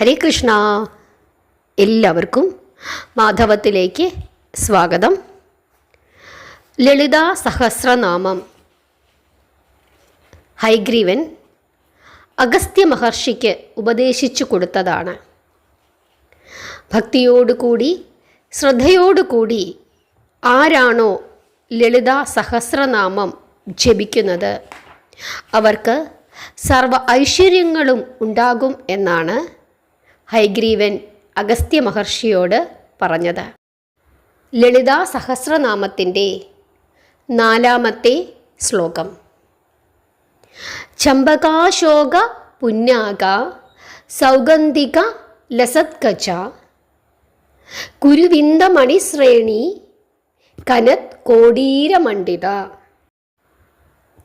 ഹരേ കൃഷ്ണ. എല്ലാവർക്കും മാധവത്തിലേക്ക് സ്വാഗതം. ലളിതാ സഹസ്രനാമം ഹയഗ്രീവൻ അഗസ്ത്യ മഹർഷിക്ക് ഉപദേശിച്ചു കൊടുത്തതാണ്. ഭക്തിയോടുകൂടി ശ്രദ്ധയോടുകൂടി ആരാണോ ലളിതാ സഹസ്രനാമം ജപിക്കുന്നത് അവർക്ക് സർവ ഐശ്വര്യങ്ങളും ഉണ്ടാകും എന്നാണ് ഹയഗ്രീവൻ അഗസ്ത്യ മഹർഷിയോട് പറഞ്ഞത്. ലളിതാ സഹസ്രനാമത്തിൻ്റെ 4-ാമത്തെ ശ്ലോകം. ചമ്പകാശോക പുന്നാക സൗഗന്ധിക ലസത്കച കുരുവിന്ദമണിശ്രേണി കനത് കോടീരമണ്ഡിത.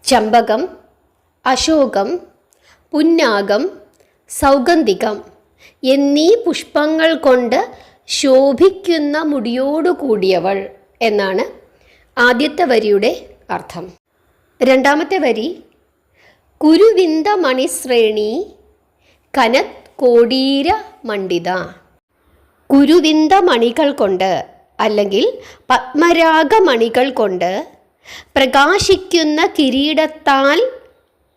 ചമ്പകം, അശോകം, പുന്നാകം, സൗഗന്ധികം എന്നീ പുഷ്പങ്ങൾ കൊണ്ട് ശോഭിക്കുന്ന മുടിയോടുകൂടിയവൾ എന്നാണ് ആദ്യത്തെ വരിയുടെ അർത്ഥം. 2-ാമത്തെ വരി കുരുവിന്ദ മണിശ്രേണി കനത് കോടീര മണ്ഡിത. കുരുവിന്ദ മണികൾ കൊണ്ട് അല്ലെങ്കിൽ പത്മരാഗമണികൾ കൊണ്ട് പ്രകാശിക്കുന്ന കിരീടത്താൽ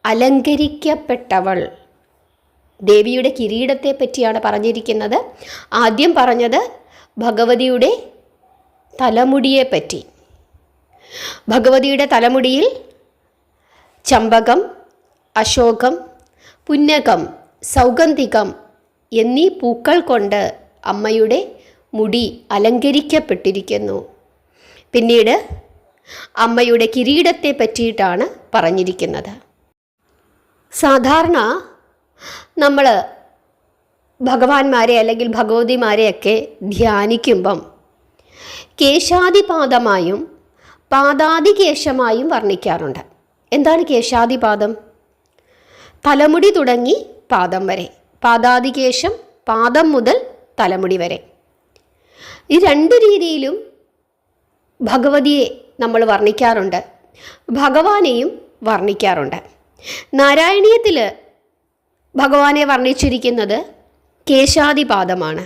അലങ്കരിക്കപ്പെട്ടവൾ. ദേവിയുടെ കിരീടത്തെ പറ്റിയാണ് പറഞ്ഞിരിക്കുന്നത്. ആദ്യം പറഞ്ഞത് ഭഗവതിയുടെ തലമുടിയെപ്പറ്റി. ഭഗവതിയുടെ തലമുടിയിൽ ചമ്പകം, അശോകം, പുന്നകം, സൗഗന്ധികം എന്നീ പൂക്കൾ കൊണ്ട് അമ്മയുടെ മുടി അലങ്കരിക്കപ്പെട്ടിരിക്കുന്നു. പിന്നീട് അമ്മയുടെ കിരീടത്തെ പറ്റിയിട്ടാണ് പറഞ്ഞിരിക്കുന്നത്. സാധാരണ നമ്മൾ ഭഗവാന്മാരെ അല്ലെങ്കിൽ ഭഗവതിമാരെയൊക്കെ ധ്യാനിക്കുമ്പം കേശാദിപാദമായും പാദാദികേശമായും വർണ്ണിക്കാറുണ്ട്. എന്താണ് കേശാദിപാദം? തലമുടി തുടങ്ങി പാദം വരെ. പാദാദികേശം പാദം മുതൽ തലമുടി വരെ. ഈ 2 രീതിയിലും ഭഗവതിയെ നമ്മൾ വർണ്ണിക്കാറുണ്ട്, ഭഗവാനെയും വർണ്ണിക്കാറുണ്ട്. നാരായണീയത്തിൽ ഭഗവാനെ വർണ്ണിച്ചിരിക്കുന്നത് കേശാദിപാദമാണ്.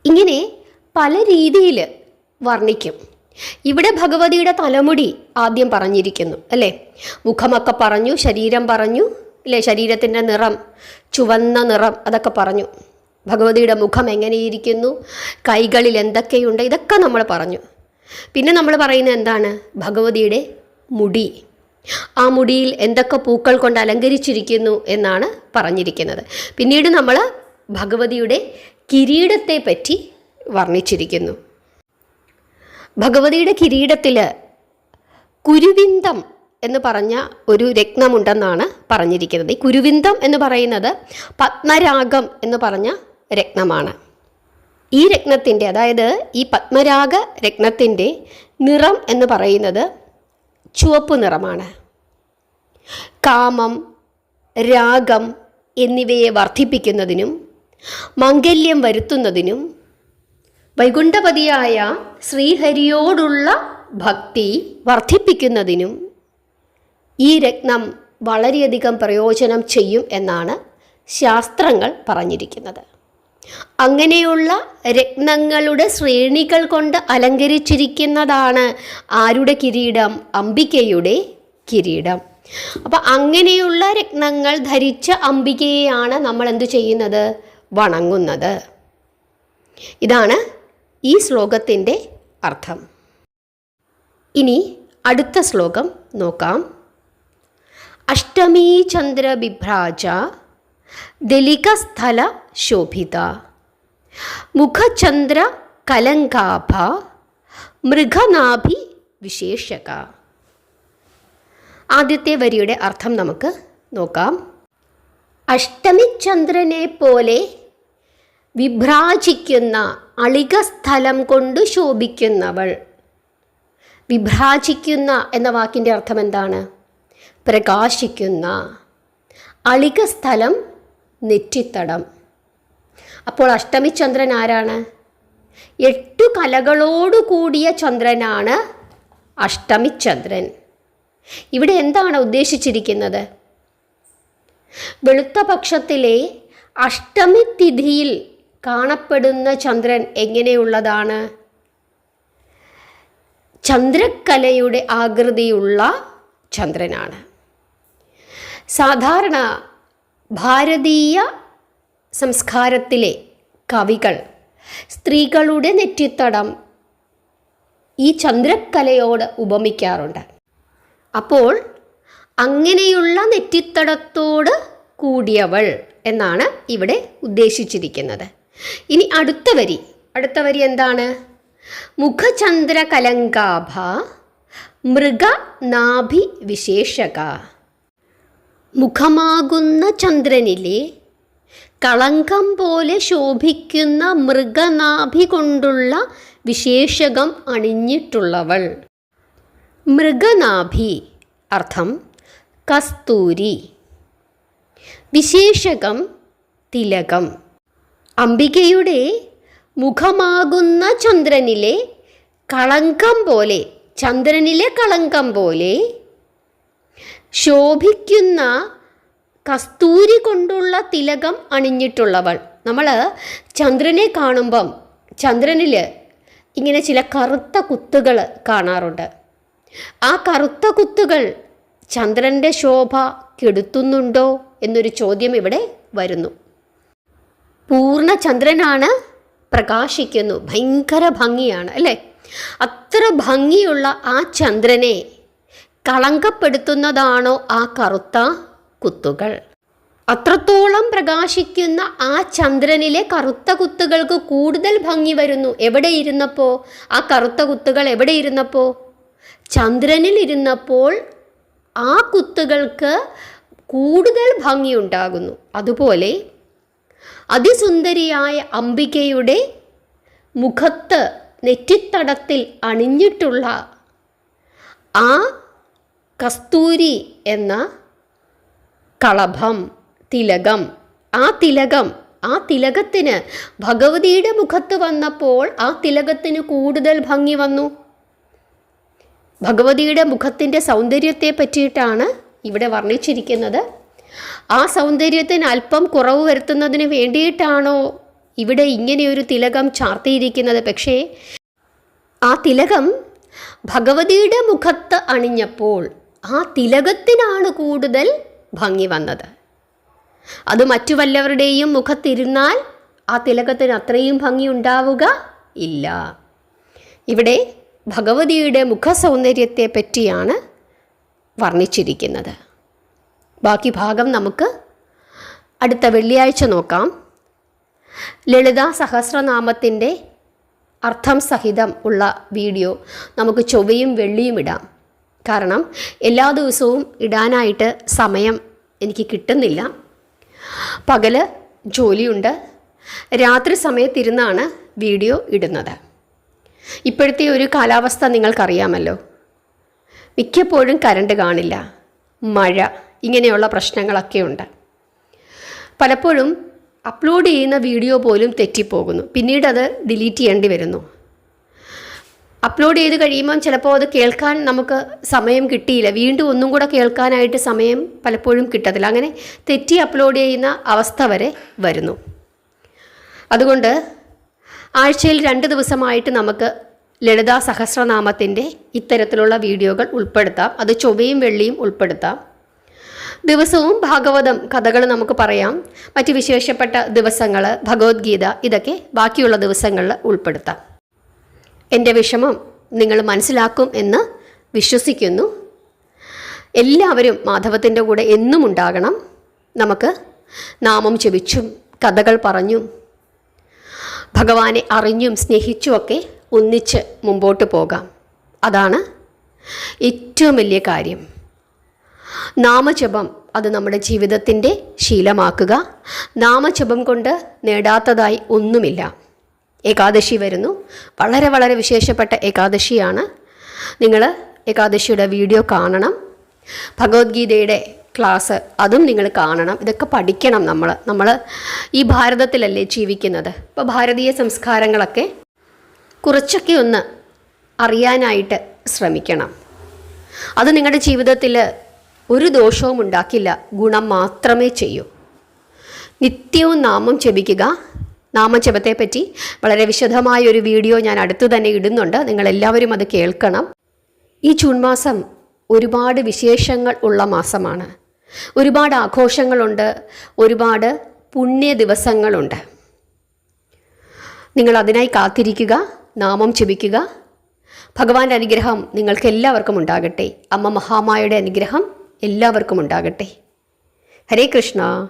ഇങ്ങനെ പല രീതിയിൽ വർണ്ണിക്കും. ഇവിടെ ഭഗവതിയുടെ തലമുടി ആദ്യം പറഞ്ഞിരിക്കുന്നു അല്ലേ. മുഖമൊക്കെ പറഞ്ഞു, ശരീരം പറഞ്ഞു അല്ലേ, ശരീരത്തിൻ്റെ നിറം, ചുവന്ന നിറം, അതൊക്കെ പറഞ്ഞു. ഭഗവതിയുടെ മുഖം എങ്ങനെയിരിക്കുന്നു, കൈകളിൽ എന്തൊക്കെയുണ്ട്, ഇതൊക്കെ നമ്മൾ പറഞ്ഞു. പിന്നെ നമ്മൾ പറയുന്നത് എന്താണ്? ഭഗവതിയുടെ മുടി. ആ മുടിയിൽ എന്തൊക്കെ പൂക്കൾ കൊണ്ട് അലങ്കരിച്ചിരിക്കുന്നു എന്നാണ് പറഞ്ഞിരിക്കുന്നത്. പിന്നീട് നമ്മൾ ഭഗവതിയുടെ കിരീടത്തെ പറ്റി വർണ്ണിച്ചിരിക്കുന്നു. ഭഗവതിയുടെ കിരീടത്തിൽ കുരുവിന്ദം എന്ന് പറഞ്ഞ ഒരു രത്നമുണ്ടെന്നാണ് പറഞ്ഞിരിക്കുന്നത്. ഈ കുരുവിന്ദം എന്ന് പറയുന്നത് പത്മരാഗം എന്ന് പറഞ്ഞ രത്നമാണ്. ഈ രത്നത്തിൻ്റെ, അതായത് ഈ പത്മരാഗ രത്നത്തിൻ്റെ നിറം എന്ന് പറയുന്നത് ചുവപ്പ് നിറമാണ്. കാമം, രാഗം എന്നിവയെ വർദ്ധിപ്പിക്കുന്നതിനും മംഗല്യം വരുത്തുന്നതിനും വൈകുണ്ഠപതിയായ ശ്രീഹരിയോടുള്ള ഭക്തി വർദ്ധിപ്പിക്കുന്നതിനും ഈ രത്നം വളരെയധികം പ്രയോജനം ചെയ്യും എന്നാണ് ശാസ്ത്രങ്ങൾ പറഞ്ഞിരിക്കുന്നത്. അങ്ങനെയുള്ള രത്നങ്ങളുടെ ശ്രേണികൾ കൊണ്ട് അലങ്കരിച്ചിരിക്കുന്നതാണ് ആരുടെ കിരീടം? അംബികയുടെ കിരീടം. അപ്പം അങ്ങനെയുള്ള രത്നങ്ങൾ ധരിച്ച അംബികയെയാണ് നമ്മൾ എന്തു ചെയ്യുന്നത്? വണങ്ങുന്നത്. ഇതാണ് ഈ ശ്ലോകത്തിൻ്റെ അർത്ഥം. ഇനി അടുത്ത ശ്ലോകം നോക്കാം. അഷ്ടമീ ചന്ദ്ര ബിഭ്രാജ ദലികസ്ഥല ശോഭിത മുഖചന്ദ്ര കലങ്കാഭ മൃഗനാഭി വിശേഷക. ആദ്യത്തെ വരിയുടെ അർത്ഥം നമുക്ക് നോക്കാം. അഷ്ടമിചന്ദ്രനെ പോലെ വിഭ്രാജിക്കുന്ന അളികസ്ഥലം കൊണ്ട് ശോഭിക്കുന്നവൾ. വിഭ്രാജിക്കുന്ന എന്ന വാക്കിൻ്റെ അർത്ഥം എന്താണ്? പ്രകാശിക്കുന്ന. അളികസ്ഥലം നെറ്റിത്തടം. അപ്പോൾ അഷ്ടമിചന്ദ്രൻ ആരാണ്? 8 കലകളോടു കൂടിയ ചന്ദ്രനാണ് അഷ്ടമിചന്ദ്രൻ. ഇവിടെ എന്താണ് ഉദ്ദേശിച്ചിരിക്കുന്നത്? വെളുത്ത പക്ഷത്തിലെ അഷ്ടമി തിഥിയിൽ കാണപ്പെടുന്ന ചന്ദ്രൻ എങ്ങനെയുള്ളതാണ്? ചന്ദ്രക്കലയുടെ ആകൃതിയുള്ള ചന്ദ്രനാണ്. സാധാരണ ഭാരതീയ സംസ്കാരത്തിലെ കവികൾ സ്ത്രീകളുടെ നെറ്റിത്തടം ഈ ചന്ദ്രക്കലയോട് ഉപമിക്കാറുണ്ട്. അപ്പോൾ അങ്ങനെയുള്ള നെറ്റിത്തടത്തോട് കൂടിയവൾ എന്നാണ് ഇവിടെ ഉദ്ദേശിച്ചിരിക്കുന്നത്. ഇനി അടുത്ത വരി എന്താണ്? മുഖചന്ദ്രകലങ്കാഭ മൃഗനാഭി വിശേഷക. മുഖമാകുന്ന ചന്ദ്രനിലെ കളങ്കം പോലെ ശോഭിക്കുന്ന മൃഗനാഭി കൊണ്ടുള്ള വിശേഷകം അണിഞ്ഞിട്ടുള്ളവൾ. മൃഗനാഭി അർത്ഥം കസ്തൂരി, വിശേഷകം തിലകം. അംബികയുടെ മുഖമാകുന്ന ചന്ദ്രനിലെ കളങ്കം പോലെ, ചന്ദ്രനിലെ കളങ്കം പോലെ ശോഭിക്കുന്ന കസ്തൂരി കൊണ്ടുള്ള തിലകം അണിഞ്ഞിട്ടുള്ളവൾ. നമ്മൾ ചന്ദ്രനെ കാണുമ്പം ചന്ദ്രനിൽ ഇങ്ങനെ ചില കറുത്ത കുത്തുകൾ കാണാറുണ്ട്. ആ കറുത്ത കുത്തുകൾ ചന്ദ്രൻ്റെ ശോഭ കെടുത്തുന്നുണ്ടോ എന്നൊരു ചോദ്യം ഇവിടെ വരുന്നു. പൂർണ്ണ ചന്ദ്രനാണ്, പ്രകാശിക്കുന്നു, ഭയങ്കര ഭംഗിയാണ് അല്ലേ? അത്ര ഭംഗിയുള്ള ആ ചന്ദ്രനെ കളങ്കപ്പെടുത്തുന്നതാണോ ആ കറുത്ത കുത്തുകൾ? അത്രത്തോളം പ്രകാശിക്കുന്ന ആ ചന്ദ്രനിലെ കറുത്ത കുത്തുകൾക്ക് കൂടുതൽ ഭംഗി വരുന്നു എവിടെ ഇരുന്നപ്പോൾ? ആ കറുത്ത കുത്തുകൾ എവിടെ ഇരുന്നപ്പോൾ? ചന്ദ്രനിൽ ഇരുന്നപ്പോൾ ആ കുത്തുകൾക്ക് കൂടുതൽ ഭംഗിയുണ്ടാകുന്നു. അതുപോലെ അതിസുന്ദരിയായ അംബികയുടെ മുഖത്ത് നെറ്റിത്തടത്തിൽ അണിഞ്ഞിട്ടുള്ള ആ കസ്തൂരി എന്ന കളഭം, തിലകം, ആ തിലകത്തിന് ഭഗവതിയുടെ മുഖത്ത് വന്നപ്പോൾ ആ തിലകത്തിന് കൂടുതൽ ഭംഗി വന്നു. ഭഗവതിയുടെ മുഖത്തിൻ്റെ സൗന്ദര്യത്തെ പറ്റിയിട്ടാണ് ഇവിടെ വർണ്ണിച്ചിരിക്കുന്നത്. ആ സൗന്ദര്യത്തിന് അല്പം കുറവ് വരുത്തുന്നതിന് വേണ്ടിയിട്ടാണോ ഇവിടെ ഇങ്ങനെയൊരു തിലകം ചാർത്തിയിരിക്കുന്നത്? പക്ഷേ ആ തിലകം ഭഗവതിയുടെ മുഖത്ത് അണിഞ്ഞപ്പോൾ ആ തിലകത്തിനാണ് കൂടുതൽ ഭംഗി വന്നത്. അത് മറ്റു വല്ലവരുടെയും മുഖത്തിരുന്നാൽ ആ തിലകത്തിന് അത്രയും ഭംഗി ഉണ്ടാവുക ഇല്ല. ഇവിടെ ഭഗവതിയുടെ മുഖസൗന്ദര്യത്തെ പറ്റിയാണ് വർണ്ണിച്ചിരിക്കുന്നത്. ബാക്കി ഭാഗം നമുക്ക് അടുത്ത വെള്ളിയാഴ്ച നോക്കാം. ലളിതാ സഹസ്രനാമത്തിൻ്റെ അർത്ഥം സഹിതം ഉള്ള വീഡിയോ നമുക്ക് ചൊവ്വയും വെള്ളിയും ഇടാം. കാരണം എല്ലാ ദിവസവും ഇടാനായിട്ട് സമയം എനിക്ക് കിട്ടുന്നില്ല. പകല് ജോലിയുണ്ട്, രാത്രി സമയത്തിരുന്നാണ് വീഡിയോ ഇടുന്നത്. ഇപ്പോഴത്തെ ഒരു കാലാവസ്ഥ നിങ്ങൾക്കറിയാമല്ലോ. മിക്കപ്പോഴും കറണ്ട് കാണില്ല, മഴ, ഇങ്ങനെയുള്ള പ്രശ്നങ്ങളൊക്കെ ഉണ്ട്. പലപ്പോഴും അപ്ലോഡ് ചെയ്യുന്ന വീഡിയോ പോലും തെറ്റിപ്പോകുന്നു, പിന്നീട് അത് ഡിലീറ്റ് ചെയ്യേണ്ടി വരുന്നു. അപ്ലോഡ് ചെയ്ത് കഴിയുമ്പം ചിലപ്പോൾ അത് കേൾക്കാൻ നമുക്ക് സമയം കിട്ടിയില്ല, വീണ്ടും ഒന്നും കൂടെ കേൾക്കാനായിട്ട് സമയം പലപ്പോഴും കിട്ടത്തില്ല. അങ്ങനെ തെറ്റി അപ്ലോഡ് ചെയ്യുന്ന അവസ്ഥ വരെ വരുന്നു. അതുകൊണ്ട് ആഴ്ചയിൽ 2 ദിവസമായിട്ട് നമുക്ക് ലളിതാ സഹസ്രനാമത്തിൻ്റെ ഇത്തരത്തിലുള്ള വീഡിയോകൾ ഉൾപ്പെടുത്താം. അത് ചൊവ്വയും വെള്ളിയും ഉൾപ്പെടുത്താം. ദിവസവും ഭാഗവതം കഥകൾ നമുക്ക് പറയാം. മറ്റ് വിശേഷപ്പെട്ട ദിവസങ്ങൾ, ഭഗവത്ഗീത, ഇതൊക്കെ ബാക്കിയുള്ള ദിവസങ്ങളിൽ ഉൾപ്പെടുത്താം. എൻ്റെ വിഷമം നിങ്ങൾ മനസ്സിലാക്കും എന്ന് വിശ്വസിക്കുന്നു. എല്ലാവരും മാധവത്തിൻ്റെ കൂടെ എന്നും ഉണ്ടാകണം. നമുക്ക് നാമം ജപിച്ചും കഥകൾ പറഞ്ഞും ഭഗവാനെ അറിഞ്ഞും സ്നേഹിച്ചുമൊക്കെ ഒന്നിച്ച് മുമ്പോട്ട് പോകാം. അതാണ് ഏറ്റവും വലിയ കാര്യം. നാമജപം അത് നമ്മുടെ ജീവിതത്തിൻ്റെ ശീലമാക്കുക. നാമജപം കൊണ്ട് നേടാത്തതായി ഒന്നുമില്ല. ഏകാദശി വരുന്നു, വളരെ വളരെ വിശേഷപ്പെട്ട ഏകാദശിയാണ്. നിങ്ങൾ ഏകാദശിയുടെ വീഡിയോ കാണണം. ഭഗവത്ഗീതയുടെ ക്ലാസ് അതും നിങ്ങൾ കാണണം. ഇതൊക്കെ പഠിക്കണം. നമ്മൾ ഈ ഭാരതത്തിലല്ലേ ജീവിക്കുന്നത്. അപ്പോൾ ഭാരതീയ സംസ്കാരങ്ങളൊക്കെ കുറച്ചൊക്കെ ഒന്ന് അറിയാനായിട്ട് ശ്രമിക്കണം. അത് നിങ്ങളുടെ ജീവിതത്തിൽ ഒരു ദോഷവും ഉണ്ടാക്കില്ല, ഗുണം മാത്രമേ ചെയ്യൂ. നിത്യവും നാമം ജപിക്കുക. നാമജപത്തെപ്പറ്റി വളരെ വിശദമായ ഒരു വീഡിയോ ഞാൻ അടുത്ത് തന്നെ ഇടുന്നുണ്ട്. നിങ്ങളെല്ലാവരും അത് കേൾക്കണം. ഈ ജൂൺ മാസം ഒരുപാട് വിശേഷങ്ങൾ ഉള്ള മാസമാണ്. ഒരുപാട് ആഘോഷങ്ങളുണ്ട്, ഒരുപാട് പുണ്യ ദിവസങ്ങളുണ്ട്. നിങ്ങൾ അതിനായി കാത്തിരിക്കുക, നാമം ജപിക്കുക. ഭഗവാന്റെ അനുഗ്രഹം നിങ്ങൾക്ക് എല്ലാവർക്കും ഉണ്ടാകട്ടെ. അമ്മ മഹാമായയുടെ അനുഗ്രഹം എല്ലാവർക്കും ഉണ്ടാകട്ടെ. ഹരേ കൃഷ്ണ.